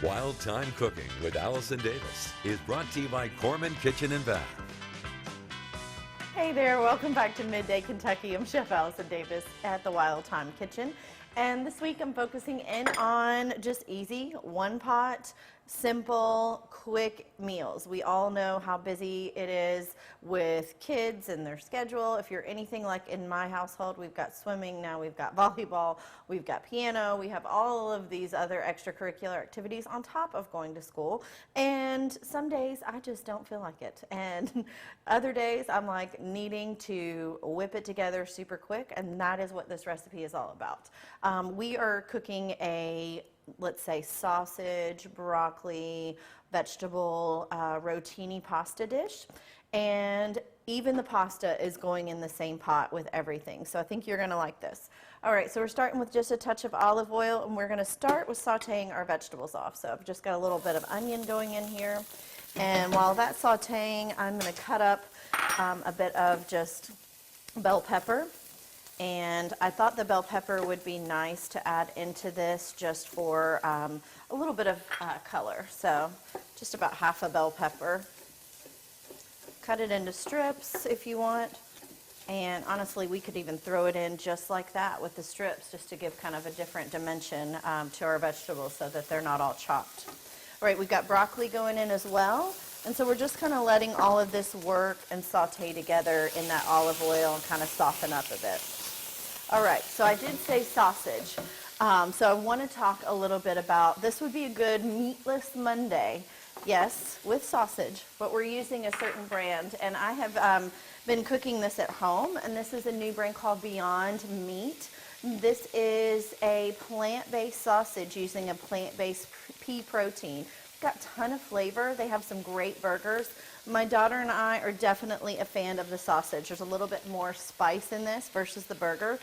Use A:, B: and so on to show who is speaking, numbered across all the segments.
A: Wild Time Cooking with Allison Davis is brought to you by Corman Kitchen and Bath.
B: Hey there, welcome back to Midday Kentucky. I'm Chef Allison Davis at the Wild Time Kitchen. And this week I'm focusing in on just easy, one pot, simple, quick meals. We all know how busy it is with kids and their schedule. If you're anything like in my household, we've got swimming, now we've got volleyball, we've got piano, we have all of these other extracurricular activities on top of going to school. And some days I just don't feel like it. And other days I'm like needing to whip it together super quick, and that is what this recipe is all about. We are cooking a, let's say, sausage, broccoli, vegetable, rotini pasta dish. And even the pasta is going in the same pot with everything. So I think you're going to like this. All right, so we're starting with just a touch of olive oil, and we're going to start with sauteing our vegetables off. So I've just got a little bit of onion going in here. And while that's sauteing, I'm going to cut up a bit of just bell pepper. And I thought the bell pepper would be nice to add into this just for a little bit of color. So just about half a bell pepper. Cut it into strips if you want. And honestly, we could even throw it in just like that with the strips, just to give kind of a different dimension to our vegetables so that they're not all chopped. All right, we've got broccoli going in as well. And so we're just kind of letting all of this work and saute together in that olive oil and kind of soften up a bit. All right, so I did say sausage. So I want to talk a little bit about, this would be a good meatless Monday. Yes, with sausage, but we're using a certain brand. And I have been cooking this at home, and this is a new brand called Beyond Meat. This is a plant-based sausage using a plant-based pea protein. Got a ton of flavor. They have some great burgers. My daughter and I are definitely a fan of the sausage. There's a little bit more spice in this versus the burger.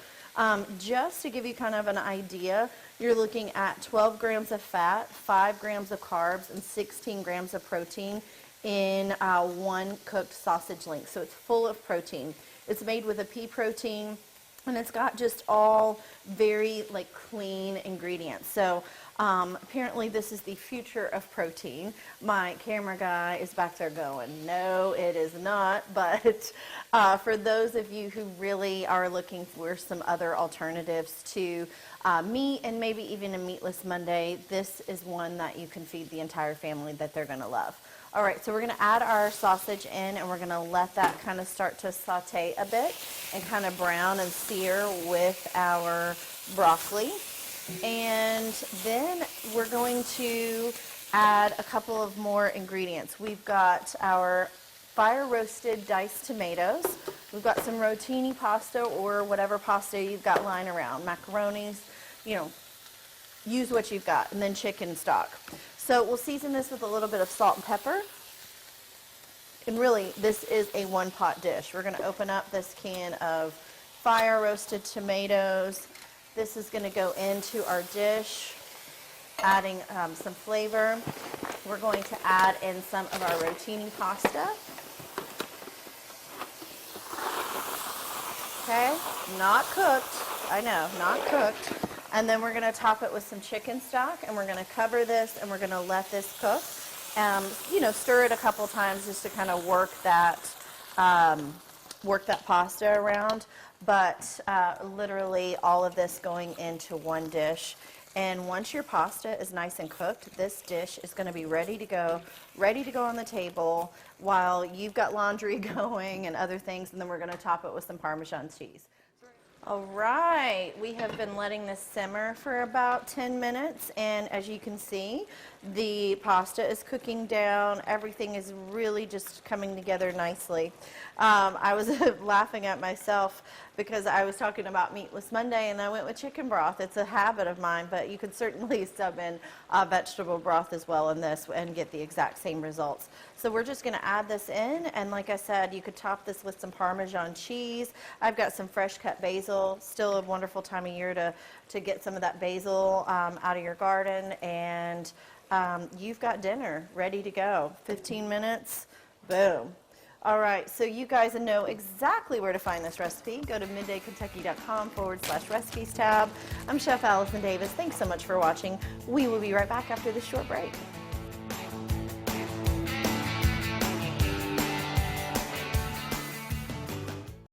B: Just to give you kind of an idea, you're looking at 12 grams of fat, 5 grams of carbs, and 16 grams of protein in one cooked sausage link. So it's full of protein. It's made with a pea protein, and it's got just all very like clean ingredients. So apparently this is the future of protein. My camera guy is back there going, no, it is not. But for those of you who really are looking for some other alternatives to meat and maybe even a meatless Monday, this is one that you can feed the entire family that they're going to love. All right, so we're going to add our sausage in, and we're going to let that kind of start to saute a bit and kind of brown and sear with our broccoli. And then we're going to add a couple of more ingredients. We've got our fire roasted diced tomatoes. We've got some rotini pasta or whatever pasta you've got lying around, macaronis, you know, use what you've got, and then chicken stock. So we'll season this with a little bit of salt and pepper. And really, this is a one-pot dish. We're going to open up this can of fire roasted tomatoes. This is going to go into our dish, adding some flavor. We're going to add in some of our rotini pasta. Okay, not cooked. I know, not cooked. And then we're going to top it with some chicken stock, and we're going to cover this, and we're going to let this cook. You know, stir it a couple times just to kind of work that pasta around. But literally all of this going into one dish. And once your pasta is nice and cooked, this dish is going to be ready to go on the table while you've got laundry going and other things. And then we're going to top it with some Parmesan cheese. All right, we have been letting this simmer for about 10 minutes, and as you can see, the pasta is cooking down. Everything is really just coming together nicely. I was laughing at myself because I was talking about Meatless Monday, and I went with chicken broth. It's a habit of mine, but you could certainly sub in vegetable broth as well in this and get the exact same results. So we're just going to add this in, and like I said, you could top this with some Parmesan cheese. I've got some fresh cut basil. Still a wonderful time of year to get some of that basil out of your garden, and you've got dinner ready to go. 15 minutes, boom. All right, so you guys know exactly where to find this recipe. Go to middaykentucky.com/recipes tab. I'm Chef Allison Davis. Thanks so much for watching. We will be right back after this short break.